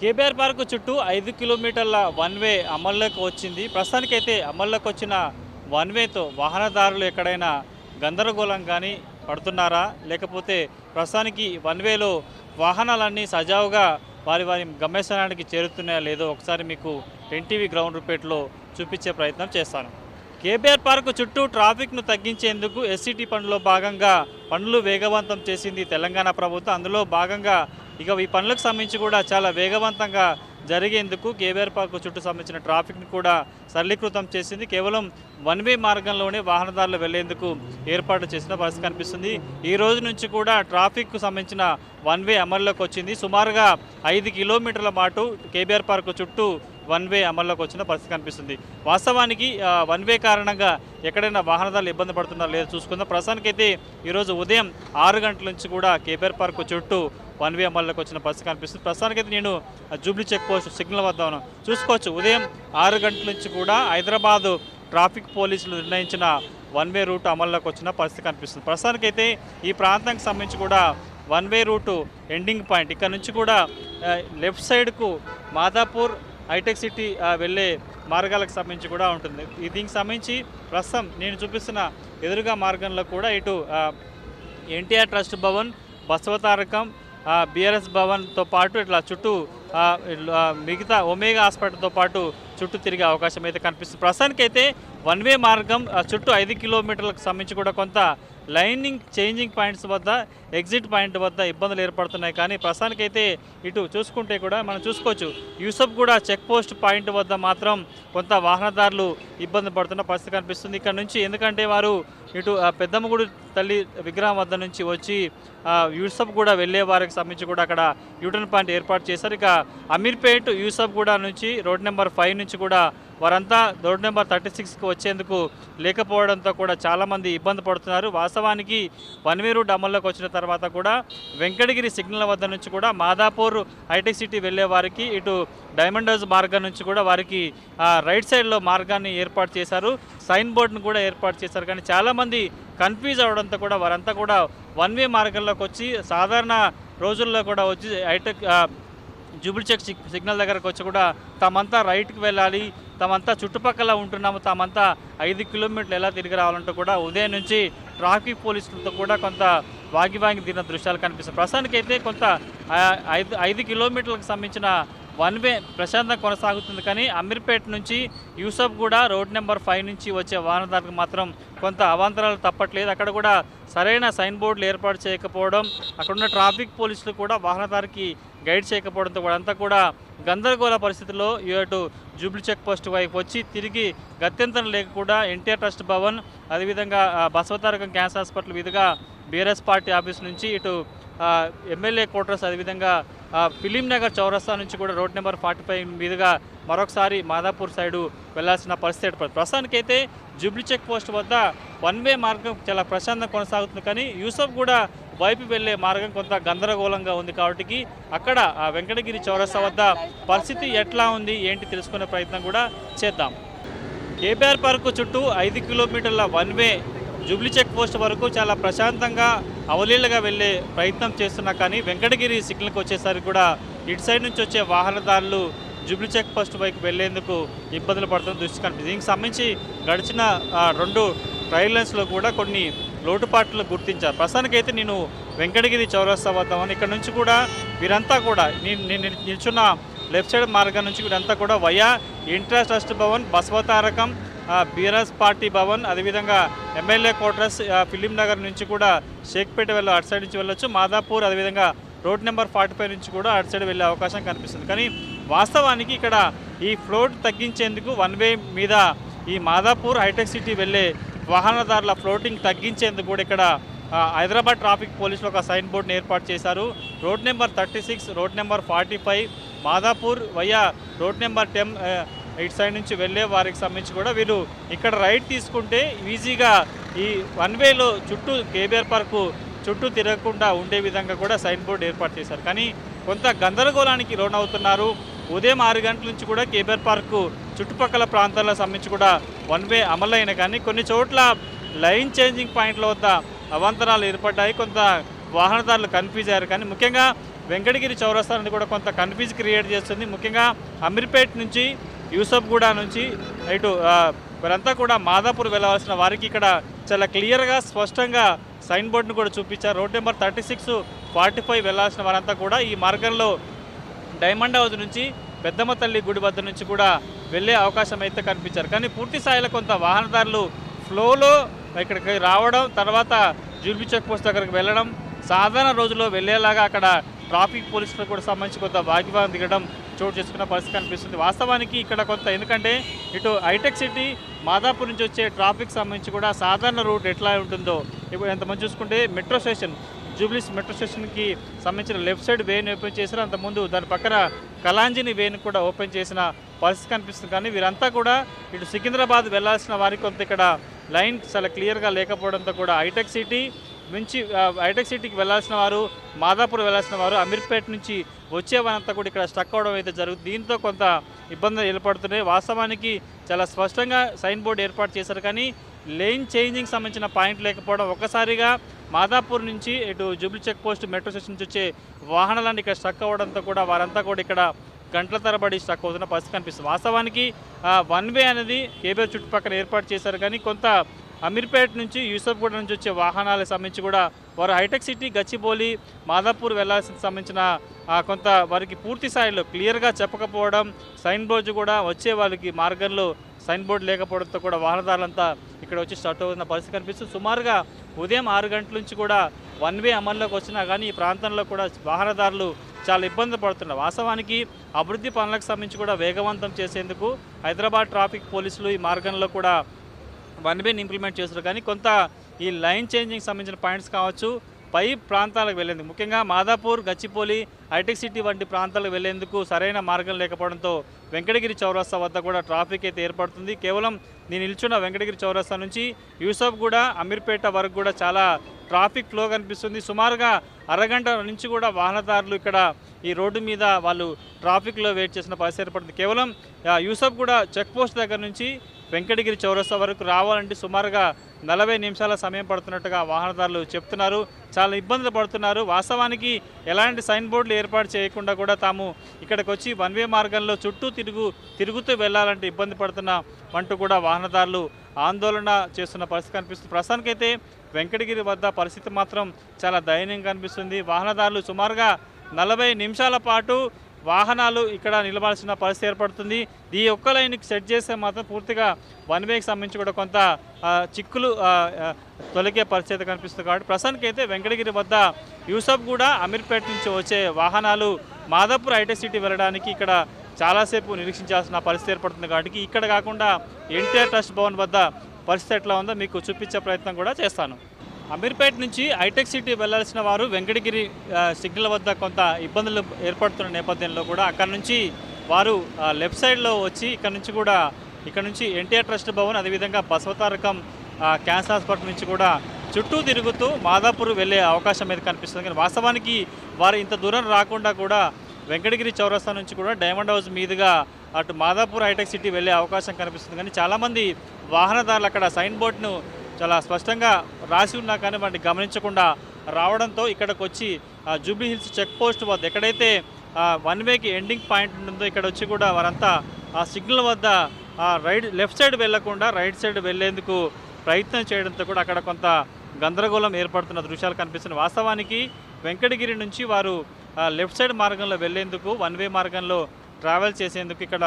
KBR park చుట్టూ 5 కిలోమీటర్ల one వే అమల్లోకి వచ్చింది. ప్రస్తుతానికైతే అమల్లోకి వచ్చిన వన్ వేతో వాహనదారులు ఎక్కడైనా గందరగోళం కానీ పడుతున్నారా? లేకపోతే ప్రస్తుతానికి వన్ వేలో వాహనాలన్నీ సజావుగా వారి వారి గమ్యస్థానానికి చేరుతున్నాయా లేదో ఒకసారి మీకు ఎన్టీవీ గ్రౌండ్ రిపోర్ట్లో చూపించే ప్రయత్నం చేస్తాను. కేబీఆర్ పార్క్ చుట్టూ ట్రాఫిక్ను తగ్గించేందుకు ఎస్సిటీ పనుల్లో భాగంగా పనులు వేగవంతం చేసింది తెలంగాణ ప్రభుత్వం. అందులో భాగంగా ఇక ఈ పనులకు సంబంధించి కూడా చాలా వేగవంతంగా జరిగేందుకు కేబీఆర్ పార్క్ చుట్టూ సంబంధించిన ట్రాఫిక్ని కూడా సరళీకృతం చేసింది. కేవలం వన్ వే మార్గంలోనే వాహనదారులు వెళ్లేందుకు ఏర్పాటు చేసిన పరిస్థితి కనిపిస్తుంది. ఈ రోజు నుంచి కూడా ట్రాఫిక్కు సంబంధించిన వన్ వే అమల్లోకి వచ్చింది. సుమారుగా 5 కిలోమీటర్ల పాటు కేబీఆర్ పార్క్ చుట్టూ వన్ వే అమల్లోకి వచ్చిన పరిస్థితి కనిపిస్తుంది. వాస్తవానికి వన్ వే కారణంగా ఎక్కడైనా వాహనదారులు ఇబ్బంది పడుతున్నారో లేదో చూసుకుందాం. ప్రస్తుతానికైతే ఈరోజు ఉదయం 6 గంటల నుంచి కూడా కేబీఆర్ పార్క్ చుట్టూ వన్ వే అమల్లోకి వచ్చిన పరిస్థితి కనిపిస్తుంది. ప్రస్తుతానికైతే నేను జూబ్లీ చెక్ పోస్ట్ సిగ్నల్ వద్ద ఉన్నాను. చూసుకోవచ్చు, ఉదయం 6 గంటల నుంచి కూడా హైదరాబాదు ట్రాఫిక్ పోలీసులు నిర్ణయించిన వన్ వే రూట్ అమల్లోకి వచ్చిన పరిస్థితి కనిపిస్తుంది. ప్రస్తుతానికైతే ఈ ప్రాంతానికి సంబంధించి కూడా one way route ending point ఇక్కడ నుంచి కూడా లెఫ్ట్ సైడ్కు మాదాపూర్ హైటెక్ సిటీ వెళ్ళే మార్గాలకు సంబంధించి కూడా ఉంటుంది. దీనికి సంబంధించి ప్రస్తుతం నేను చూపిస్తున్న ఎదురుగా మార్గంలో కూడా ఇటు ఎన్టీఆర్ ట్రస్ట్ భవన్, బసవతారకం, బీఆర్ఎస్ భవన్తో పాటు ఇట్లా చుట్టూ మిగతా ఒమేగా హాస్పిటల్తో పాటు చుట్టూ తిరిగే అవకాశం అయితే కనిపిస్తుంది. ప్రస్తుతానికైతే వన్ వే మార్గం చుట్టూ 5 కిలోమీటర్లకు సంబంధించి కూడా కొంత లైనింగ్ చేంజింగ్ పాయింట్స్ వద్ద, ఎగ్జిట్ పాయింట్ వద్ద ఇబ్బందులు ఏర్పడుతున్నాయి. కానీ ప్రస్తుతానికైతే ఇటు చూసుకుంటే కూడా మనం చూసుకోవచ్చు, యూసఫ్ కూడా చెక్ పోస్ట్ పాయింట్ వద్ద మాత్రం కొంత వాహనదారులు ఇబ్బంది పడుతున్న పరిస్థితి కనిపిస్తుంది. ఇక్కడ నుంచి ఎందుకంటే వారు ఇటు పెద్దమ్మగుడి తల్లి విగ్రహం వద్ద నుంచి వచ్చి యూసఫ్ కూడా వెళ్ళే వారికి సంబంధించి కూడా అక్కడ యూటర్న్ పాయింట్ ఏర్పాటు చేశారు. ఇక అమీర్పేట్ యూసఫ్ కూడా నుంచి రోడ్ నెంబర్ 5 నుంచి కూడా వారంతా రోడ్ నెంబర్ 36కి వచ్చేందుకు లేకపోవడంతో కూడా చాలామంది ఇబ్బంది పడుతున్నారు. వాస్తవానికి వన్ వే రూట్ అమల్లోకి వచ్చిన తర్వాత కూడా వెంకటగిరి సిగ్నల్ వద్ద నుంచి కూడా మాదాపూర్ హైటెక్ సిటీ వెళ్ళే వారికి ఇటు డైమండ్ హౌస్ మార్గం నుంచి కూడా వారికి రైట్ సైడ్లో మార్గాన్ని ఏర్పాటు చేశారు. సైన్ బోర్డును కూడా ఏర్పాటు చేశారు. కానీ చాలామంది కన్ఫ్యూజ్ అవడంతో కూడా వారంతా కూడా వన్ వే మార్గంలోకి వచ్చి సాధారణ రోజుల్లో కూడా వచ్చి హైటెక్ జూబ్లీ చెక్ సిగ్నల్ దగ్గరకు వచ్చి కూడా తామంతా రైట్కి వెళ్ళాలి, తామంతా చుట్టుపక్కల ఉంటున్నాము, తామంతా 5 కిలోమీటర్లు ఎలా తిరిగి రావాలంటూ కూడా ఉదయం నుంచి ట్రాఫిక్ పోలీసులతో కూడా కొంత వాగి దిన దృశ్యాలు కనిపిస్తాయి. ప్రస్తుతానికైతే కొంత 5 కిలోమీటర్లకు సంబంధించిన వన్ వే ప్రశాంతంగా కొనసాగుతుంది. కానీ అమీర్పేట్ నుంచి యూసఫ్ కూడా రోడ్ నెంబర్ 5 నుంచి వచ్చే వాహనదారులకు మాత్రం కొంత అవాంతరాలు తప్పట్లేదు. అక్కడ కూడా సరైన సైన్ బోర్డులు ఏర్పాటు చేయకపోవడం, అక్కడున్న ట్రాఫిక్ పోలీసులు కూడా వాహనదారికి గైడ్ చేయకపోవడంతో కూడా అంతా కూడా గందరగోళ పరిస్థితుల్లో ఇటు జూబ్లీ చెక్ పోస్ట్ వైపు వచ్చి తిరిగి గత్యంతరం లేకుండా ఎన్టీఆర్ ట్రస్ట్ భవన్, అదేవిధంగా బసవతారకం క్యాన్సర్ హాస్పిటల్ మీదుగా బీఆర్ఎస్ పార్టీ ఆఫీస్ నుంచి ఇటు ఎమ్మెల్యే క్వార్టర్స్, అదేవిధంగా ఫిలిం నగర్ చౌరస్తా నుంచి కూడా రోడ్ నెంబర్ 45 మీదుగా మరొకసారి మాదాపూర్ సైడు వెళ్లాల్సిన పరిస్థితి ఏర్పడుతుంది. ప్రస్తుతానికైతే జూబ్లీ చెక్ పోస్ట్ వద్ద వన్ వే మార్గం చాలా ప్రశాంతంగా కొనసాగుతుంది. కానీ యూసఫ్ కూడా వైపు వెళ్లే మార్గం కొంత గందరగోళంగా ఉంది. కాబట్టి అక్కడ వెంకటగిరి చౌరస్తా వద్ద పరిస్థితి ఎట్లా ఉంది ఏంటి తెలుసుకునే ప్రయత్నం కూడా చేద్దాం. కేబీఆర్ పార్క్ చుట్టూ 5 కిలోమీటర్ల one way Jubilee check post వరకు చాలా ప్రశాంతంగా అవలీలగా వెళ్ళే ప్రయత్నం చేస్తున్నా కానీ వెంకటగిరి సిగ్నల్కి వచ్చేసరికి కూడా ఇటు సైడ్ నుంచి వచ్చే వాహనదారులు జూబ్లీ చెక్ పోస్ట్ వైపు వెళ్లేందుకు ఇబ్బందులు పడుతున్న దృష్టి కనిపిస్తుంది. దీనికి సంబంధించి గడిచిన 2 ట్రయల్ లైన్స్లో కూడా కొన్ని లోటుపాట్లు గుర్తించారు. ప్రస్తుతానికైతే నేను వెంకటగిరి చౌరస్తా వద్దామని ఇక్కడ నుంచి కూడా వీరంతా కూడా నేను నిల్చున్న లెఫ్ట్ సైడ్ మార్గం నుంచి వీరంతా కూడా via NTR trust Bhavan, Basavatarakam, BRS party Bhavan, అదేవిధంగా ఎమ్మెల్యే క్వార్టర్స్, ఫిలిం నగర్ నుంచి కూడా షేక్పేట వెళ్ళి అటు సైడ్ నుంచి వెళ్ళొచ్చు. మాదాపూర్, అదేవిధంగా రోడ్ నెంబర్ 45 నుంచి కూడా అటు సైడ్ వెళ్ళే అవకాశం కనిపిస్తుంది. కానీ వాస్తవానికి ఇక్కడ ఈ ఫ్లోట్ తగ్గించేందుకు వన్ వే మీద ఈ మాదాపూర్ హైటెక్ సిటీ వెళ్ళే వాహనదారుల ఫ్లోటింగ్ తగ్గించేందుకు కూడా ఇక్కడ హైదరాబాద్ ట్రాఫిక్ పోలీసులు ఒక సైన్ బోర్డుని ఏర్పాటు చేశారు. Road number 36, road number 45 Madhapur via road number 10 ఇటు సైడ్ నుంచి వెళ్ళే వారికి సంబంధించి కూడా వీళ్ళు ఇక్కడ రైట్ తీసుకుంటే ఈజీగా ఈ వన్ వేలో చుట్టూ కేబీఆర్ పార్కు చుట్టూ తిరగకుండా ఉండే విధంగా కూడా సైన్ బోర్డు ఏర్పాటు చేశారు. కానీ కొంత గందరగోళానికి లోనవుతున్నారు. ఉదయం 6 గంటల నుంచి కూడా కేబీఆర్ పార్కు చుట్టుపక్కల ప్రాంతాలకు సంబంధించి కూడా వన్ వే అమలైన కానీ కొన్ని చోట్ల లైన్ చేంజింగ్ పాయింట్ల వద్ద అవాంతరాలు ఏర్పడ్డాయి. కొంత వాహనదారులు కన్ఫ్యూజ్ అయ్యారు. కానీ ముఖ్యంగా వెంకటగిరి చౌరస్తా అనేది కూడా కొంత కన్ఫ్యూజ్ క్రియేట్ చేస్తుంది. ముఖ్యంగా అమీర్పేట్ నుంచి యూసఫ్గూడ నుంచి ఇటు వీరంతా కూడా మాదాపూర్ వెళ్ళవలసిన వారికి ఇక్కడ చాలా క్లియర్గా స్పష్టంగా సైన్ బోర్డును కూడా చూపించారు. రోడ్ నెంబర్ 36, 45 వెళ్ళాల్సిన వారంతా కూడా ఈ మార్గంలో డైమండ్ హౌస్ నుంచి పెద్దమ్మ తల్లి గుడి వద్ద నుంచి కూడా వెళ్ళే అవకాశం అయితే కనిపించారు. కానీ పూర్తి స్థాయిలో కొంత వాహనదారులు ఫ్లోలో ఇక్కడికి రావడం, తర్వాత జూబ్లీ చెక్ పోస్ట్ దగ్గరికి వెళ్ళడం, సాధారణ రోజుల్లో వెళ్ళేలాగా అక్కడ ట్రాఫిక్ పోలీసులకు కూడా సంబంధించి కొంత వాగ్వాదం దిగడం చోటు చేసుకున్న పరిస్థితి కనిపిస్తుంది. వాస్తవానికి ఇక్కడ కొంత ఎందుకంటే ఇటు హైటెక్ సిటీ మాదాపూర్ నుంచి వచ్చే ట్రాఫిక్ సంబంధించి కూడా సాధారణ రూట్ ఎట్లా ఉంటుందో ఇప్పుడు ఎంతమంది చూసుకుంటే మెట్రో స్టేషన్ జూబ్లీస్ మెట్రో స్టేషన్కి సంబంధించిన లెఫ్ట్ సైడ్ వేను ఓపెన్ చేశారు. అంతకుముందు దాని పక్కన కలాంజిని వేను కూడా ఓపెన్ చేసిన పరిస్థితి కనిపిస్తుంది. కానీ వీరంతా కూడా ఇటు సికింద్రాబాద్ వెళ్లాల్సిన వారికి కొంత ఇక్కడ లైన్ చాలా క్లియర్గా లేకపోవడంతో కూడా హైటెక్ సిటీ నుంచి హైటెక్ సిటీకి వెళ్లాల్సిన వారు, మాదాపూర్ వెళ్లాల్సిన వారు, అమీర్పేట్ నుంచి వచ్చేవారంతా కూడా ఇక్కడ స్టక్ అవడం అయితే జరుగుతుంది. దీంతో కొంత ఇబ్బందులు ఏర్పడుతున్నాయి. వాస్తవానికి చాలా స్పష్టంగా సైన్ బోర్డు ఏర్పాటు చేశారు, కానీ లేన్ చేంజింగ్ సంబంధించిన పాయింట్ లేకపోవడం, ఒక్కసారిగా మాదాపూర్ నుంచి ఇటు Jubilee check post metro station నుంచి వచ్చే వాహనాలన్నీ ఇక్కడ స్టక్ అవ్వడంతో కూడా వారంతా కూడా ఇక్కడ గంటల తరబడి స్టక్ అవుతున్న పరిస్థితి కనిపిస్తుంది. వాస్తవానికి 1 వే అనేది కేబీఆర్ చుట్టుపక్కల ఏర్పాటు చేశారు, కానీ కొంత అమీర్పేట్ నుంచి యూసఫ్గూడ నుంచి వచ్చే వాహనాలకు సంబంధించి కూడా వారు హైటెక్ సిటీ, గచ్చిబౌలి, మాదాపూర్ వెళ్లాల్సిన సంబంధించిన కొంత వారికి పూర్తి స్థాయిలో క్లియర్గా చెప్పకపోవడం, సైన్ బోర్డు కూడా వచ్చే వాళ్ళకి మార్గంలో సైన్ బోర్డు లేకపోవడంతో కూడా వాహనదారులంతా ఇక్కడ వచ్చి స్టార్ట్ అవుతున్న పరిస్థితి కనిపిస్తుంది. సుమారుగా ఉదయం 6 గంటల నుంచి కూడా 1 వే అమల్లోకి వచ్చినా కానీ ఈ ప్రాంతంలో కూడా వాహనదారులు చాలా ఇబ్బంది పడుతున్నారు. వాస్తవానికి అభివృద్ధి పనులకు సంబంధించి కూడా వేగవంతం చేసేందుకు హైదరాబాద్ ట్రాఫిక్ పోలీసులు ఈ మార్గంలో కూడా 1 వేని ఇంప్లిమెంట్ చేస్తారు, కానీ కొంత ఈ లైన్ చేంజింగ్ సంబంధించిన పాయింట్స్ కావచ్చు, పై ప్రాంతాలకు వెళ్లేందుకు ముఖ్యంగా మాదాపూర్, గచ్చిబౌలి, హైటెక్ సిటీ వంటి ప్రాంతాలకు వెళ్లేందుకు సరైన మార్గం లేకపోవడంతో వెంకటగిరి చౌరస్తా వద్ద కూడా ట్రాఫిక్ అయితే ఏర్పడుతుంది. కేవలం నేను నిల్చున్న వెంకటగిరి చౌరస్తా నుంచి యూసఫ్గూడ, అమీర్పేట వరకు కూడా చాలా ట్రాఫిక్ ఫ్లో కనిపిస్తుంది. సుమారుగా అరగంట నుంచి కూడా వాహనదారులు ఇక్కడ ఈ రోడ్డు మీద వాళ్ళు ట్రాఫిక్లో వెయిట్ చేసిన పరిస్థితి ఏర్పడుతుంది. కేవలం యూసఫ్గూడ చెక్ పోస్ట్ దగ్గర నుంచి వెంకటగిరి చౌరస్తా వరకు రావాలంటే సుమారుగా 40 నిమిషాల సమయం పడుతున్నట్టుగా వాహనదారులు చెప్తున్నారు. చాలా ఇబ్బందులు పడుతున్నారు. వాస్తవానికి ఎలాంటి సైన్ బోర్డులు ఏర్పాటు చేయకుండా కూడా తాము ఇక్కడికి వచ్చి 1 వే మార్గంలో చుట్టూ తిరుగుతూ వెళ్ళాలంటే ఇబ్బంది పడుతున్నామంటూ కూడా వాహనదారులు ఆందోళన చేస్తున్న పరిస్థితి కనిపిస్తుంది. ప్రస్తుతానికైతే వెంకటగిరి వద్ద పరిస్థితి మాత్రం చాలా దయనీయంగా కనిపిస్తుంది. వాహనదారులు సుమారుగా 40 నిమిషాల పాటు వాహనాలు ఇక్కడ నిలబడాల్సిన పరిస్థితి ఏర్పడుతుంది. ఈ ఒక్క లైన్కి సెట్ చేస్తే మాత్రం పూర్తిగా 1 వేకి సంబంధించి కూడా కొంత చిక్కులు తొలగే పరిస్థితి కనిపిస్తుంది. కాబట్టి ప్రస్తుతానికి అయితే వెంకటగిరి వద్ద యూసఫ్గూడ, అమీర్పేట నుంచి వచ్చే వాహనాలు మాదాపూర్ హైటెక్ సిటీ వెళ్ళడానికి ఇక్కడ చాలాసేపు నిరీక్షించాల్సిన పరిస్థితి ఏర్పడుతుంది. కాబట్టి ఇక్కడ కాకుండా ఎన్టీఆర్ ట్రస్ట్ భవన్ వద్ద పరిస్థితి ఎట్లా ఉందో మీకు చూపించే ప్రయత్నం కూడా చేస్తాను. అమీర్పేట నుంచి హైటెక్ సిటీ వెళ్లాల్సిన వారు వెంకటగిరి సిగ్నల్ వద్ద కొంత ఇబ్బందులు ఏర్పడుతున్న నేపథ్యంలో కూడా అక్కడ నుంచి వారు లెఫ్ట్ సైడ్లో వచ్చి ఇక్కడ నుంచి ఎన్టీఆర్ ట్రస్ట్ భవన్, అదేవిధంగా బసవతారకం క్యాన్సర్ హాస్పిటల్ నుంచి కూడా చుట్టూ తిరుగుతూ మాదాపూర్ వెళ్ళే అవకాశం అయితే కనిపిస్తుంది. కానీ వాస్తవానికి వారు ఇంత దూరం రాకుండా కూడా వెంకటగిరి చౌరస్తా నుంచి కూడా డైమండ్ హౌస్ మీదుగా అటు మాదాపూర్ హైటెక్ సిటీ వెళ్ళే అవకాశం కనిపిస్తుంది. కానీ చాలామంది వాహనదారులు అక్కడ సైన్ బోర్డును చాలా స్పష్టంగా రాసి ఉన్నా కానీ వాటిని గమనించకుండా రావడంతో ఇక్కడికి వచ్చి జూబ్లీ హిల్స్ చెక్ పోస్ట్ వద్ద ఎక్కడైతే 1 వేకి ఎండింగ్ పాయింట్ ఉంటుందో ఇక్కడ వచ్చి కూడా వారంతా ఆ సిగ్నల్ వద్ద లెఫ్ట్ సైడ్ వెళ్లకుండా రైట్ సైడ్ వెళ్లేందుకు ప్రయత్నం చేయడంతో కూడా అక్కడ కొంత గందరగోళం ఏర్పడుతున్న దృశ్యాలు కనిపిస్తున్నాయి. వాస్తవానికి వెంకటగిరి నుంచి వారు లెఫ్ట్ సైడ్ మార్గంలో వెళ్లేందుకు 1 వే మార్గంలో ట్రావెల్ చేసేందుకు ఇక్కడ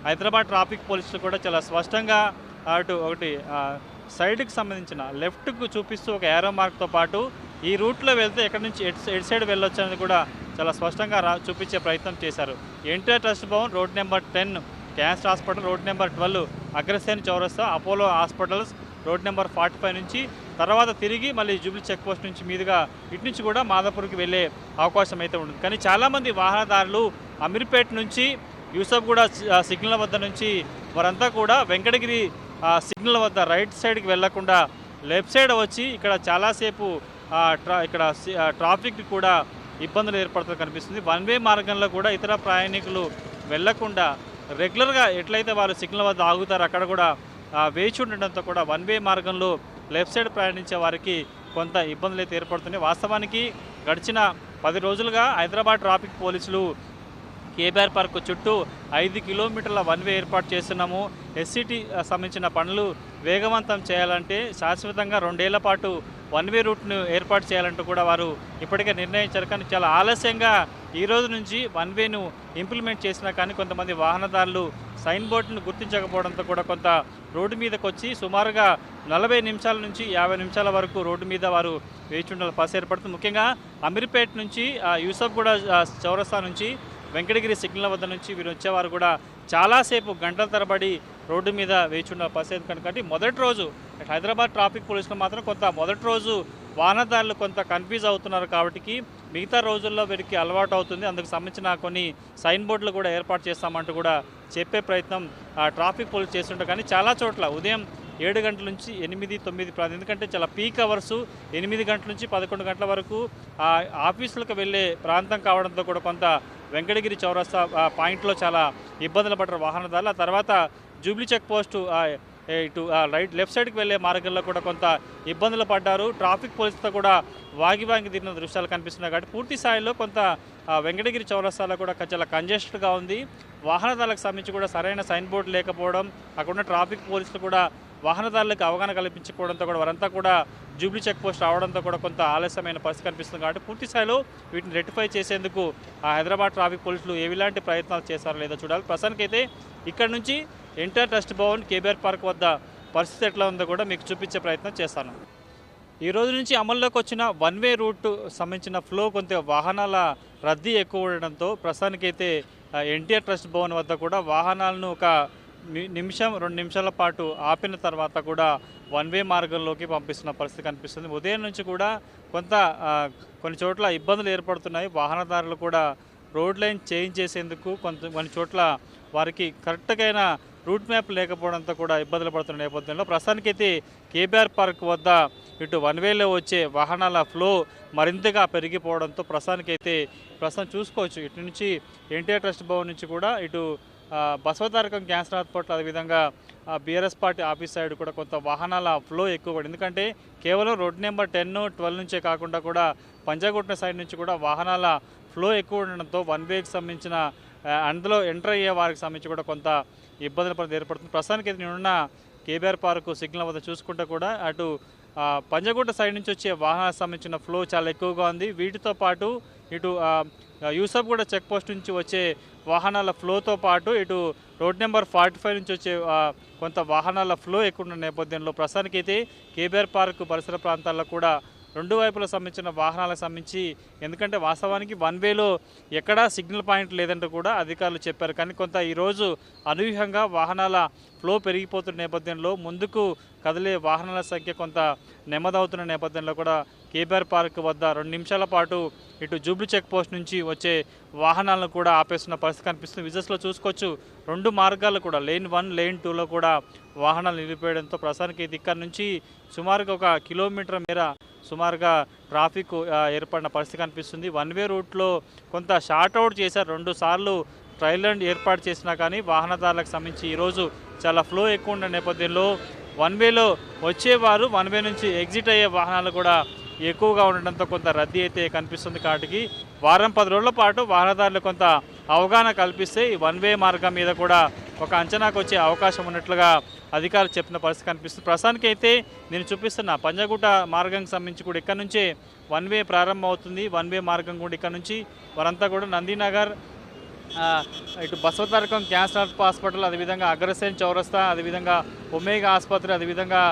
హైదరాబాద్ ట్రాఫిక్ పోలీసులు కూడా చాలా స్పష్టంగా అటు ఒకటి సైడ్కి సంబంధించిన లెఫ్ట్కు చూపిస్తూ ఒక ఏరో మార్క్తో పాటు ఈ రూట్లో వెళ్తే ఎక్కడి నుంచి ఎటు సైడ్ వెళ్ళొచ్చు అనేది కూడా చాలా స్పష్టంగా చూపించే ప్రయత్నం చేశారు. NTR trust Bhavan, road number 10 cancer hospital, road number 12 Agrasen చౌరస్తా, అపోలో హాస్పిటల్స్, రోడ్ నెంబర్ 45 నుంచి తర్వాత తిరిగి మళ్ళీ జూబ్లీ చెక్ పోస్ట్ నుంచి మీదుగా ఇటు నుంచి కూడా మాదాపూర్కి వెళ్ళే అవకాశం అయితే ఉంటుంది. కానీ చాలామంది వాహనదారులు అమీర్పేట నుంచి యూసఫ్గూడ సిగ్నల్ వద్ద నుంచి వారంతా కూడా వెంకటగిరి సిగ్నల్ వద్ద రైట్ సైడ్కి వెళ్లకుండా లెఫ్ట్ సైడ్ వచ్చి ఇక్కడ చాలాసేపు ఇక్కడ ట్రాఫిక్ కూడా ఇబ్బందులు ఏర్పడుతుంది కనిపిస్తుంది. 1 వే మార్గంలో కూడా ఇతర ప్రయాణికులు వెళ్లకుండా రెగ్యులర్గా ఎట్లయితే వారు సిగ్నల్ వద్ద ఆగుతారో అక్కడ కూడా వేచి ఉండడంతో కూడా 1 వే మార్గంలో లెఫ్ట్ సైడ్ ప్రయాణించే వారికి కొంత ఇబ్బందులు అయితే ఏర్పడుతున్నాయి. వాస్తవానికి గడిచిన 10 రోజులుగా హైదరాబాద్ ట్రాఫిక్ పోలీసులు కేబీఆర్ పార్క్ చుట్టూ 5 కిలోమీటర్ల వన్ వే ఏర్పాటు చేస్తున్నాము. ఎస్సిటీ సంబంధించిన పనులు వేగవంతం చేయాలంటే శాశ్వతంగా 2 ఏళ్ల పాటు వన్ వే రూట్ను ఏర్పాటు చేయాలంటూ కూడా వారు ఇప్పటికే నిర్ణయించారు. కానీ చాలా ఆలస్యంగా ఈ రోజు నుంచి వన్ వేను ఇంప్లిమెంట్ చేసినా కానీ కొంతమంది వాహనదారులు సైన్ బోర్డును గుర్తించకపోవడంతో కూడా కొంత రోడ్డు మీదకి వచ్చి సుమారుగా 40 నిమిషాల నుంచి 50 నిమిషాల వరకు రోడ్డు మీద వారు వేచి ఉండాల్సిన పరిస్థితి ఏర్పడుతుంది. ముఖ్యంగా అమీర్పేట్ నుంచి యూసఫ్గూడ చౌరస్తా నుంచి వెంకటగిరి సిగ్నల్ వద్ద నుంచి వీరు వచ్చేవారు కూడా చాలాసేపు గంటల తరబడి రోడ్డు మీద వేచి ఉన్న పరిస్థితి కనుక మొదటి రోజు హైదరాబాద్ ట్రాఫిక్ పోలీసులు మాత్రం కొంత మొదటి రోజు వాహనదారులు కొంత కన్ఫ్యూజ్ అవుతున్నారు కాబట్టి మిగతా రోజుల్లో వీరికి అలవాటు అవుతుంది. అందుకు సంబంధించిన కొన్ని సైన్ బోర్డులు కూడా ఏర్పాటు చేస్తామంటూ కూడా చెప్పే ప్రయత్నం ట్రాఫిక్ పోలీసు చేస్తుంటారు. కానీ చాలా చోట్ల ఉదయం 7 గంటల నుంచి 8, 9 ఎందుకంటే చాలా పీక్ అవర్సు 8 గంటల నుంచి 11 గంటల వరకు ఆఫీసులకు వెళ్ళే ప్రాంతం కావడంతో కూడా కొంత వెంకటగిరి చౌరస్తా పాయింట్లో చాలా ఇబ్బందులు పడ్డారు వాహనదారులు. ఆ తర్వాత జూబ్లీ చెక్ పోస్టు ఇటు లెఫ్ట్ సైడ్కి వెళ్ళే మార్గంలో కూడా కొంత ఇబ్బందులు పడ్డారు. ట్రాఫిక్ పోలీసులతో కూడా వాగి తిరిగిన దృశ్యాలు కనిపిస్తున్నాయి కాబట్టి పూర్తి స్థాయిలో కొంత వెంకటగిరి చౌరస్తాలో కూడా చాలా కంజెస్టెడ్గా ఉంది. వాహనదారులకు సంబంధించి కూడా సరైన సైన్ బోర్డు లేకపోవడం, అక్కడున్న ట్రాఫిక్ పోలీసులు కూడా వాహనదారులకు అవగాహన కల్పించకపోవడంతో కూడా వారంతా కూడా జూబ్లీ చెక్ పోస్ట్ రావడంతో కూడా కొంత ఆలస్యమైన పరిస్థితి కనిపిస్తుంది. కాబట్టి పూర్తి స్థాయిలో వీటిని రెక్టిఫై చేసేందుకు హైదరాబాద్ ట్రాఫిక్ పోలీసులు ఎలాంటి ప్రయత్నాలు చేస్తారో లేదో చూడాలి. ప్రస్తుతానికైతే ఇక్కడ నుంచి NTR trust Bhavan KBR park వద్ద పరిస్థితి ఎట్లా ఉందో కూడా మీకు చూపించే ప్రయత్నం చేస్తాను. ఈ రోజు నుంచి అమల్లోకి వచ్చిన వన్ వే రూట్ సంబంధించిన ఫ్లో కొంత వాహనాల రద్దీ ఎక్కువ ఉండడంతో ప్రస్తుతానికైతే ఎన్టీఆర్ ట్రస్ట్ భవన్ వద్ద కూడా వాహనాలను ఒక నిమిషం 2 నిమిషాల పాటు ఆపిన తర్వాత కూడా వన్ వే మార్గంలోకి పంపిస్తున్న పరిస్థితి కనిపిస్తుంది. ఉదయం నుంచి కూడా కొంత కొన్ని చోట్ల ఇబ్బందులు ఏర్పడుతున్నాయి. వాహనదారులు కూడా రోడ్ లైన్ చేంజ్ చేసేందుకు కొన్ని చోట్ల వారికి కరెక్ట్గా రూట్ మ్యాప్ లేకపోవడంతో కూడా ఇబ్బందులు పడుతున్న నేపథ్యంలో ప్రస్తుతానికైతే కేబీఆర్ పార్క్ వద్ద ఇటు వన్ వేలో వచ్చే వాహనాల ఫ్లో మరింతగా పెరిగిపోవడంతో ప్రస్తుతం చూసుకోవచ్చు. ఇటు నుంచి ఎన్టీఆర్ ట్రస్ట్ భవన్ నుంచి కూడా ఇటు బసవతారకం క్యాన్సర్ హాస్పిటల్ అదేవిధంగా బీఆర్ఎస్ పార్టీ ఆఫీస్ సైడ్ కూడా కొంత వాహనాల ఫ్లో ఎక్కువ పడింది. ఎందుకంటే కేవలం రోడ్ నెంబర్ 10, 12 నుంచే కాకుండా కూడా పంజాగుట్ట సైడ్ నుంచి కూడా వాహనాల ఫ్లో ఎక్కువ ఉండడంతో వన్ వేకి సంబంధించిన అందులో ఎంటర్ అయ్యే వారికి సంబంధించి కూడా కొంత ఇబ్బందుల పరిస్థితి ఏర్పడుతుంది. ప్రస్తుతానికి నేనున్న కేబీఆర్ పార్క్ సిగ్నల్ వద్ద చూసుకుంటే కూడా అటు పంజాగుట్ట సైడ్ నుంచి వచ్చే వాహనాలకు సంబంధించిన ఫ్లో చాలా ఎక్కువగా ఉంది. వీటితో పాటు ఇటు యూసఫ్గూడ చెక్ పోస్ట్ నుంచి వచ్చే వాహనాల ఫ్లోతో పాటు ఇటు రోడ్ నెంబర్ 45 నుంచి వచ్చే కొంత వాహనాల ఫ్లో ఎక్కువ ఉన్న నేపథ్యంలో ప్రస్తుతానికైతే కేబీఆర్ పార్క్ పరిసర ప్రాంతాల్లో కూడా 2 వైపులకు సంబంధించిన వాహనాలకు సంబంధించి ఎందుకంటే వాస్తవానికి వన్ వేలో ఎక్కడా సిగ్నల్ పాయింట్ లేదంటూ కూడా అధికారులు చెప్పారు. కానీ కొంత ఈరోజు అనూహ్యంగా వాహనాల ఫ్లో పెరిగిపోతున్న నేపథ్యంలో ముందుకు కదిలే వాహనాల సంఖ్య కొంత నెమ్మదవుతున్న నేపథ్యంలో కూడా కేబీఆర్ పార్క్ వద్ద 2 నిమిషాల పాటు ఇటు జూబ్లీ చెక్ పోస్ట్ నుంచి వచ్చే వాహనాలను కూడా ఆపేస్తున్న పరిస్థితి కనిపిస్తుంది. విజువల్స్లో చూసుకోవచ్చు 2 మార్గాలు కూడా లేన్ 1, లేన్ 2లో కూడా వాహనాలు నిలిపేయడంతో ప్రస్తుతానికి ఇక్కడ నుంచి సుమారుగా 1 కిలోమీటర్ మేర సుమారుగా ట్రాఫిక్ ఏర్పడిన పరిస్థితి కనిపిస్తుంది. వన్ వే రూట్లో కొంత షార్ట్అవుట్ చేశారు. 2 సార్లు ట్రయల్ రన్ ఏర్పాటు చేసినా కానీ వాహనదారులకు సంబంధించి ఈరోజు చాలా ఫ్లో ఎక్కువ ఉన్న నేపథ్యంలో వన్ వేలో వచ్చేవారు వన్ వే నుంచి ఎగ్జిట్ అయ్యే వాహనాలు కూడా ఎక్కువగా ఉండడంతో కొంత రద్దీ అయితే కనిపిస్తుంది. కాబట్టి వారం 10 రోజుల పాటు వాహనదారులు కొంత అవగాహన కల్పిస్తే ఈ వన్ వే మార్గం మీద కూడా ఒక అంచనాకు వచ్చే అవకాశం ఉన్నట్లుగా అధికారులు చెప్పిన పరిస్థితి కనిపిస్తుంది. ప్రస్తుతానికైతే నేను చూపిస్తున్న పంజాగుట్ట మార్గంకి సంబంధించి కూడా ఇక్కడ నుంచే వన్ వే ప్రారంభం అవుతుంది. వన్ వే మార్గం కూడా ఇక్కడ నుంచి వారంతా కూడా నందీనగర్ ఇటు బసవతారకం క్యాన్సర్ హాస్పిటల్ అదేవిధంగా అగ్రసేన్ చౌరస్తా అదేవిధంగా ఒమేగా ఆసుపత్రి అదేవిధంగా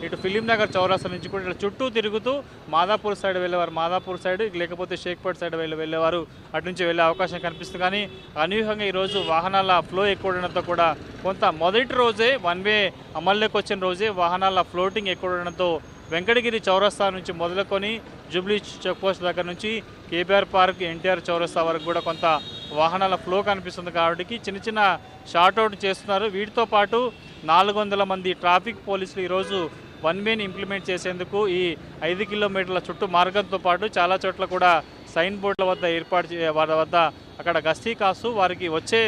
ఇటు ఫిలిం నగర్ చౌరస్తా నుంచి కూడా ఇట్లా చుట్టూ తిరుగుతూ మాదాపూర్ సైడ్ వెళ్ళేవారు మాదాపూర్ సైడ్ లేకపోతే షేక్పేట్ సైడ్ వెళ్ళేవారు అటు నుంచి వెళ్ళే అవకాశం కనిపిస్తుంది. కానీ అనూహ్యంగా ఈరోజు వాహనాల ఫ్లో ఎక్కువ ఉండడంతో కూడా కొంత మొదటి రోజే వన్ వే అమల్లోకి వచ్చిన రోజే వాహనాల ఫ్లోటింగ్ ఎక్కువ ఉండడంతో వెంకటగిరి చౌరస్తా నుంచి మొదలుకొని జూబ్లీ చెక్ పోస్ట్ దగ్గర నుంచి కేబీఆర్ పార్క్ ఎన్టీఆర్ చౌరస్తా వరకు కూడా కొంత వాహనాల ఫ్లో కనిపిస్తుంది. కాబట్టి చిన్న షార్ట్అవుట్ చేస్తున్నారు. వీటితో పాటు 400 మంది ట్రాఫిక్ పోలీసులు ఈరోజు వన్ వేని ఇంప్లిమెంట్ చేసేందుకు ఈ 5 కిలోమీటర్ల చుట్టూ మార్గంతో పాటు చాలా చోట్ల కూడా సైన్ బోర్డుల వద్ద వారి వద్ద అక్కడ గస్తీ కాస్తూ వారికి వచ్చే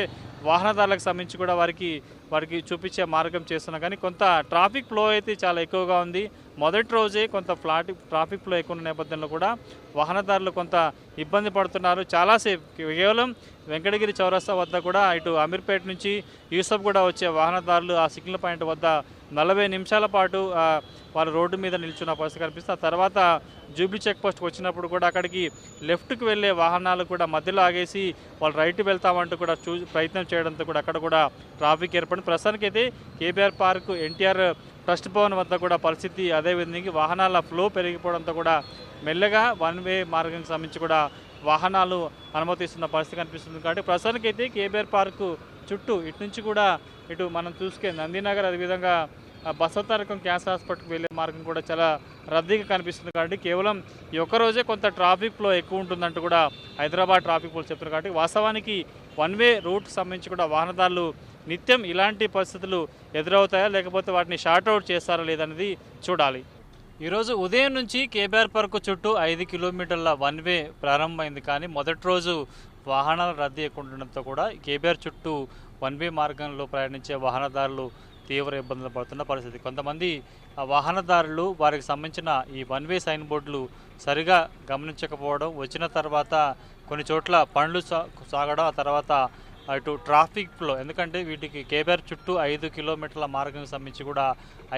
వాహనదారులకు సంబంధించి కూడా వారికి చూపించే మార్గం చేస్తున్నా. కానీ కొంత ట్రాఫిక్ ఫ్లో అయితే చాలా ఎక్కువగా ఉంది. మొదటి రోజే కొంత ట్రాఫిక్ ఫ్లో ఎక్కువ ఉన్న నేపథ్యంలో కూడా వాహనదారులు కొంత ఇబ్బంది పడుతున్నారు. చాలాసేపు కేవలం వెంకటగిరి చౌరస్తా వద్ద కూడా ఇటు అమీర్పేట నుంచి యూసఫ్ కూడా వచ్చే వాహనదారులు ఆ సిగ్నల్ పాయింట్ వద్ద 40 నిమిషాల పాటు వాళ్ళు రోడ్డు మీద నిల్చున్న పరిస్థితి కనిపిస్తుంది. ఆ తర్వాత జూబ్లీ చెక్ పోస్ట్కి వచ్చినప్పుడు కూడా అక్కడికి లెఫ్ట్కి వెళ్ళే వాహనాలు కూడా మధ్యలో ఆగేసి వాళ్ళు రైట్ వెళ్తామంటూ కూడా ప్రయత్నం చేయడంతో కూడా అక్కడ కూడా ట్రాఫిక్ ఏర్పడింది. ప్రస్తుతానికి అయితే KBR park NTR trust Bhavan వద్ద కూడా పరిస్థితి అదే విధంగా వాహనాల ఫ్లో పెరిగిపోవడంతో కూడా మెల్లగా వన్ వే మార్గానికి సంబంధించి కూడా వాహనాలు అనుమతిస్తున్న పరిస్థితి కనిపిస్తుంది. కాబట్టి ప్రస్తుతానికి అయితే కేబీఆర్ పార్కు చుట్టూ ఇటు నుంచి కూడా ఇటు మనం చూసుకే నందీనగర్ అదేవిధంగా బసవతారకం క్యాన్సర్ హాస్పిటల్కి వెళ్ళే మార్గం కూడా చాలా రద్దీగా కనిపిస్తుంది. కాబట్టి కేవలం ఈ ఒక్కరోజే కొంత ట్రాఫిక్ ఫ్లో ఎక్కువ ఉంటుందంటూ కూడా హైదరాబాద్ ట్రాఫిక్ పోలీసు చెప్తున్నారు. కాబట్టి వాస్తవానికి వన్ వే రూట్కి సంబంధించి కూడా వాహనదారులు నిత్యం ఇలాంటి పరిస్థితులు ఎదురవుతాయా లేకపోతే వాటిని షార్ట్అవుట్ చేస్తారా లేదనేది చూడాలి. ఈరోజు ఉదయం నుంచి కేబీఆర్ పార్క్ చుట్టూ 5 కిలోమీటర్ల వన్ వే ప్రారంభమైంది. కానీ మొదటి రోజు వాహనాల రద్దీ ఎక్కువ ఉండడంతో కూడా కేబీఆర్ చుట్టూ వన్ వే మార్గంలో ప్రయాణించే వాహనదారులు తీవ్ర ఇబ్బందులు పడుతున్న పరిస్థితి. కొంతమంది వాహనదారులు వారికి సంబంధించిన ఈ వన్ వే సైన్ బోర్డులు సరిగా గమనించకపోవడం, వచ్చిన తర్వాత కొన్ని చోట్ల పనులు సాగడం, ఆ తర్వాత అటు ట్రాఫిక్ ఫ్లో, ఎందుకంటే వీటికి కేబీఆర్ చుట్టూ 5 కిలోమీటర్ల మార్గం సంబంధించి కూడా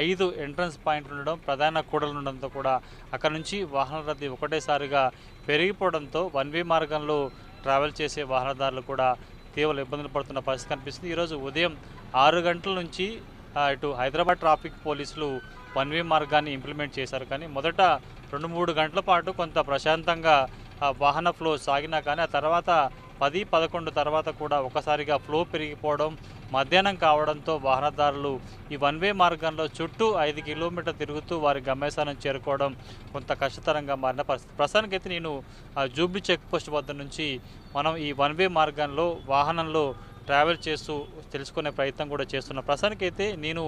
5 ఎంట్రన్స్ పాయింట్లు ఉండడం, ప్రధాన కూడలు ఉండడంతో కూడా అక్కడ నుంచి వాహన రద్దీ ఒకటేసారిగా పెరిగిపోవడంతో వన్ వే మార్గంలో ట్రావెల్ చేసే వాహనదారులు కూడా తీవ్ర ఇబ్బందులు పడుతున్న పరిస్థితి కనిపిస్తుంది. ఈరోజు ఉదయం 6 గంటల నుంచి ఇటు హైదరాబాద్ ట్రాఫిక్ పోలీసులు వన్ వే మార్గాన్ని ఇంప్లిమెంట్ చేశారు. కానీ మొదట 2-3 గంటల పాటు కొంత ప్రశాంతంగా వాహన ఫ్లో సాగినా కానీ ఆ తర్వాత 10-11 తర్వాత కూడా ఒకసారిగా ఫ్లో పెరిగిపోవడం, మధ్యాహ్నం కావడంతో వాహనదారులు ఈ వన్ వే మార్గంలో చుట్టూ 5 కిలోమీటర్లు తిరుగుతూ వారి గమ్యస్థానం చేరుకోవడం కొంత కష్టతరంగా మారిన పరిస్థితి. ప్రస్తుతానికైతే నేను జూబ్లీ చెక్ పోస్ట్ వద్ద నుంచి మనం ఈ వన్ వే మార్గంలో వాహనంలో ట్రావెల్ చేస్తూ తెలుసుకునే ప్రయత్నం కూడా చేస్తున్నాను. ప్రస్తుతానికైతే నేను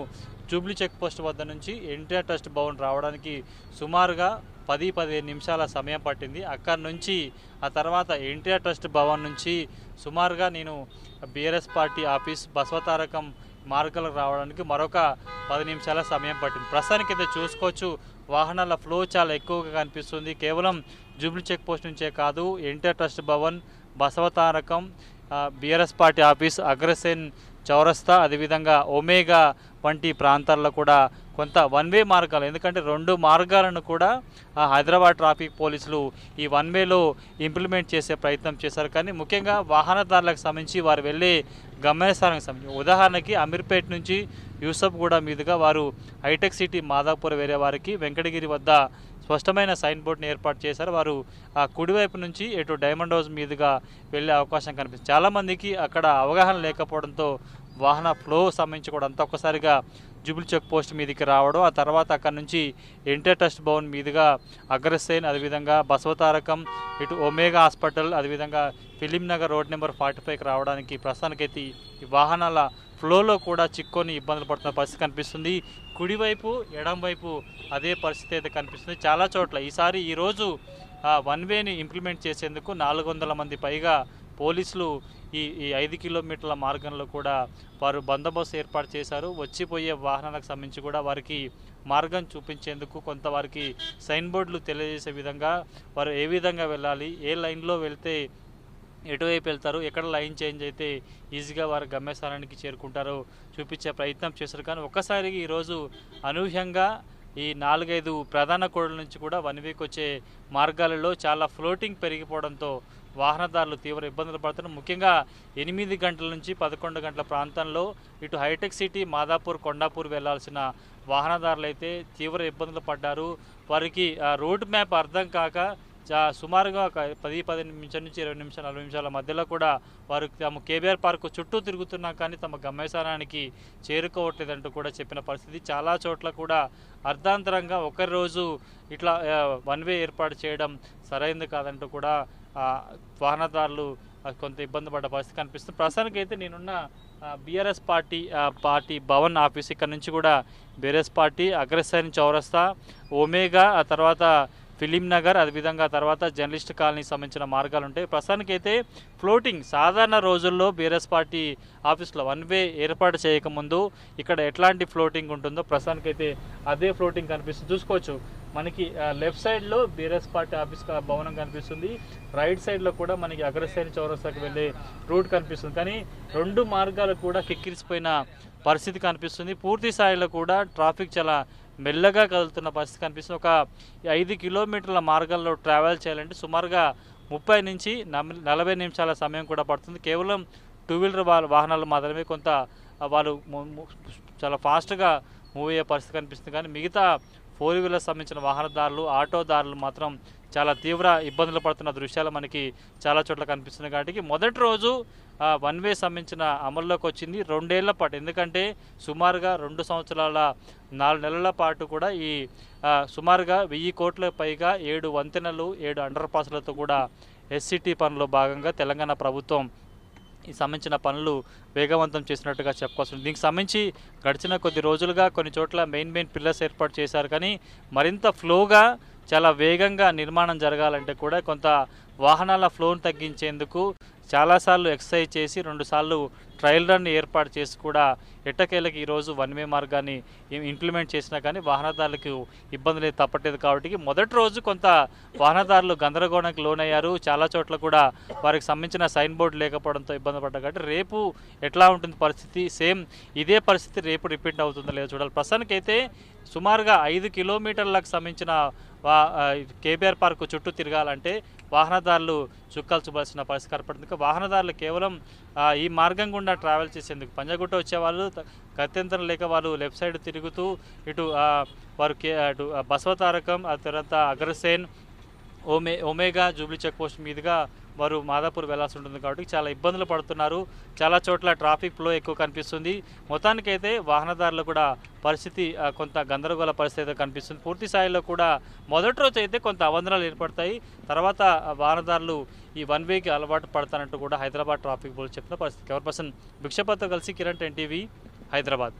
జూబ్లీ చెక్ పోస్ట్ వద్ద నుంచి ఎన్టీఆర్ ట్రస్ట్ భవన్ రావడానికి సుమారుగా 10-15 నిమిషాల సమయం పట్టింది. అక్కడి నుంచి ఆ తర్వాత ఎన్టీఆర్ ట్రస్ట్ భవన్ నుంచి సుమారుగా నేను బీఆర్ఎస్ పార్టీ ఆఫీస్ బసవతారకం మార్గాలకు రావడానికి మరొక 10 నిమిషాల సమయం పట్టింది. ప్రస్తుతానికైతే చూసుకోవచ్చు వాహనాల ఫ్లో చాలా ఎక్కువగా కనిపిస్తుంది. కేవలం జూబ్లీ చెక్ పోస్ట్ నుంచే కాదు, NTR trust Bhavan, Basavatarakam, BRS party office, Agrasen చౌరస్తా, అదేవిధంగా ఒమేగా వంటి ప్రాంతాల్లో కూడా కొంత వన్ వే మార్గాలు, ఎందుకంటే 2 మార్గాలను కూడా హైదరాబాద్ ట్రాఫిక్ పోలీసులు ఈ వన్ వేలో ఇంప్లిమెంట్ చేసే ప్రయత్నం చేశారు. కానీ ముఖ్యంగా వాహనదారులకు సంబంధించి వారు వెళ్ళే గమ్యస్థానానికి సంబంధించి ఉదాహరణకి అమీర్పేట నుంచి యూసఫ్గూడ మీదుగా వారు హైటెక్ సిటీ మాదాపూర్ వేరే వారికి వెంకటగిరి వద్ద స్పష్టమైన సైన్ బోర్డుని ఏర్పాటు చేశారు. వారు ఆ కుడివైపు నుంచి ఇటు డైమండ్ హౌస్ మీదుగా వెళ్ళే అవకాశం కనిపిస్తుంది. చాలామందికి అక్కడ అవగాహన లేకపోవడంతో వాహన ఫ్లో సంబంధించి కూడా అంతా ఒక్కసారిగా జూబ్లీ చెక్ పోస్ట్ మీదకి రావడం, ఆ తర్వాత అక్కడ నుంచి ఎన్టీఆర్ ట్రస్ట్ భవన్ మీదుగా అగ్రసేన్, అదేవిధంగా బసవతారకం, ఇటు ఒమేగా హాస్పిటల్, అదేవిధంగా ఫిలిం నగర్ రోడ్ నెంబర్ 45కి రావడానికి ప్రస్తుతానికైతే ఈ వాహనాల ఫ్లోలో కూడా చిక్కొని ఇబ్బందులు పడుతున్న పరిస్థితి కనిపిస్తుంది. కుడివైపు ఎడంవైపు అదే పరిస్థితి అయితే కనిపిస్తుంది. చాలా చోట్ల ఈరోజు వన్ వేని ఇంప్లిమెంట్ చేసేందుకు 400 మంది పైగా పోలీసులు ఈ 5 కిలోమీటర్ల మార్గంలో కూడా వారు బందోబస్తు ఏర్పాటు చేశారు. వచ్చిపోయే వాహనాలకు సంబంధించి కూడా వారికి మార్గం చూపించేందుకు కొంత వారికి సైన్ బోర్డులు తెలియజేసే విధంగా వారు ఏ విధంగా వెళ్ళాలి, ఏ లైన్లో వెళ్తే ఎటువైపు వెళ్తారు, ఎక్కడ లైన్ చేంజ్ అయితే ఈజీగా వారి గమ్యస్థానానికి చేరుకుంటారో చూపించే ప్రయత్నం చేశారు. కానీ ఒక్కసారిగా ఈరోజు అనూహ్యంగా ఈ 4-5 ప్రధాన కూడల నుంచి కూడా వన్ వేకి వచ్చే మార్గాలలో చాలా ఫ్లోటింగ్ పెరిగిపోవడంతో వాహనదారులు తీవ్ర ఇబ్బందులు పడుతున్నారు. ముఖ్యంగా 8 గంటల నుంచి 11 గంటల ప్రాంతంలో ఇటు హైటెక్ సిటీ, మాదాపూర్, కొండాపూర్ వెళ్లాల్సిన వాహనదారులు అయితే తీవ్ర ఇబ్బందులు పడ్డారు. వారికి రోడ్ మ్యాప్ అర్థం కాక సుమారుగా 10 నిమిషాల నుంచి 20 నిమిషాలు 40 నిమిషాల మధ్యలో కూడా వారు తమ కేబీఆర్ పార్క్ చుట్టూ తిరుగుతున్నా కానీ తమ గమ్యస్థానానికి చేరుకోవట్లేదంటూ కూడా చెప్పిన పరిస్థితి. చాలా చోట్ల కూడా అర్ధాంతరంగా ఒకరి రోజు ఇట్లా వన్ వే ఏర్పాటు చేయడం సరైనది కాదంటూ కూడా వాహనదారులు కొంత ఇబ్బంది పడ్డ పరిస్థితి కనిపిస్తుంది. ప్రస్తుతానికి అయితే నేనున్న బీఆర్ఎస్ పార్టీ భవన్ ఆఫీస్ ఇక్కడ నుంచి కూడా బీఆర్ఎస్ పార్టీ, అగ్రసేన్ చౌరస్తా, ఒమేగా, ఆ తర్వాత ఫిలిం నగర్, అదేవిధంగా తర్వాత జర్నలిస్ట్ కాలనీకి సంబంధించిన మార్గాలు ఉంటాయి. ప్రస్తుతానికైతే ఫ్లోటింగ్ సాధారణ రోజుల్లో బీఆర్ఎస్ పార్టీ ఆఫీస్లో వన్ వే ఏర్పాటు చేయకముందు ఇక్కడ ఎట్లాంటి ఫ్లోటింగ్ ఉంటుందో ప్రస్తుతానికైతే అదే ఫ్లోటింగ్ కనిపిస్తుంది. చూసుకోవచ్చు మనకి లెఫ్ట్ సైడ్లో బీఆర్ఎస్ పార్టీ ఆఫీస్ భవనం కనిపిస్తుంది, రైట్ సైడ్లో కూడా మనకి అగ్రశ్రేణి చౌరస్తాకి వెళ్ళే రూట్ కనిపిస్తుంది. కానీ రెండు మార్గాలు కూడా కిక్కిరిసిపోయిన పరిస్థితి కనిపిస్తుంది. పూర్తి స్థాయిలో కూడా ట్రాఫిక్ చాలా మెల్లగా కదులుతున్న పరిస్థితి కనిపిస్తుంది. ఒక 5 కిలోమీటర్ల మార్గాల్లో ట్రావెల్ చేయాలంటే సుమారుగా 30 నుంచి 40 నిమిషాల సమయం కూడా పడుతుంది. కేవలం టూ వీలర్ వాహనాలు మాత్రమే కొంత వాళ్ళు చాలా ఫాస్ట్గా మూవ్ అయ్యే పరిస్థితి కనిపిస్తుంది. కానీ మిగతా 4 వీలర్ సంబంధించిన వాహనదారులు, ఆటోదారులు మాత్రం చాలా తీవ్ర ఇబ్బందులు పడుతున్న దృశ్యాలు మనకి చాలా చోట్ల కనిపిస్తున్నాయి. కాబట్టి మొదటి రోజు వన్ వే సంబంధించిన అమల్లోకి వచ్చింది 2 ఏళ్ల పాటు. ఎందుకంటే సుమారుగా 2 సంవత్సరాల 4 నెలల పాటు కూడా ఈ సుమారుగా 1000 కోట్ల పైగా 7 వంతెనలు, 7 అండర్ పాస్లతో కూడా ఎస్సిటీ పనుల్లో భాగంగా తెలంగాణ ప్రభుత్వం ఈ సంబంధించిన పనులు వేగవంతం చేసినట్టుగా చెప్పుకోవచ్చు. దీనికి సంబంధించి గడిచిన కొద్ది రోజులుగా కొన్ని చోట్ల మెయిన్ పిల్లర్స్ ఏర్పాటు చేశారు. కానీ మరింత ఫ్లోగా చాలా వేగంగా నిర్మాణం జరగాలంటే కూడా కొంత వాహనాల ఫ్లోను తగ్గించేందుకు చాలాసార్లు ఎక్సర్సైజ్ చేసి 2 సార్లు ట్రయల్ రన్ ఏర్పాటు చేసి కూడా ఎట్టకేలకి ఈరోజు వన్ వే మార్గాన్ని ఇంప్లిమెంట్ చేసినా కానీ వాహనదారులకు ఇబ్బందులు తప్పట్లేదు. కాబట్టి మొదటి రోజు కొంత వాహనదారులు గందరగోళానికి లోనయ్యారు. చాలా చోట్ల కూడా వారికి సంబంధించిన సైన్ బోర్డు లేకపోవడంతో ఇబ్బంది పడ్డారు. కాబట్టి రేపు ఎట్లా ఉంటుంది పరిస్థితి, సేమ్ ఇదే పరిస్థితి రేపు రిపీట్ అవుతుందో లేదో చూడాలి. ప్రస్తుతానికైతే సుమారుగా 5 కిలోమీటర్లకు సంబంధించిన కేబీఆర్ పార్కు చుట్టూ తిరగాలంటే వాహనదారులు చుక్కలు చూపాల్సిన పరిస్థితి ఏర్పడుతుంది. వాహనదారులు కేవలం ఈ మార్గం గుండా ట్రావెల్ చేసేందుకు పంజాగుట్ట వచ్చేవాళ్ళు గత్యంతరం లేక వాళ్ళు లెఫ్ట్ సైడ్ తిరుగుతూ ఇటు వారు అటు బసవతారకం, ఆ తర్వాత Agrasen, Omega Jubilee check post మీదుగా వారు మాదాపూర్ వెళ్లాల్సి ఉంటుంది. కాబట్టి చాలా ఇబ్బందులు పడుతున్నారు. చాలా చోట్ల ట్రాఫిక్ ఫ్లో ఎక్కువ కనిపిస్తుంది. మొత్తానికైతే వాహనదారులు కూడా పరిస్థితి కొంత గందరగోళ పరిస్థితి అయితే కనిపిస్తుంది. పూర్తి స్థాయిలో కూడా మొదటి రోజు అయితే కొంత అవందనాలు ఏర్పడతాయి. తర్వాత వాహనదారులు ఈ వన్ వేకి అలవాటు పడతానంటూ కూడా హైదరాబాద్ ట్రాఫిక్ పోలీసు చెప్పిన పరిస్థితి. కెమెరా పర్సన్ భిక్షపత్తో కలిసి కిరణ్, 10 టీవీ, హైదరాబాద్.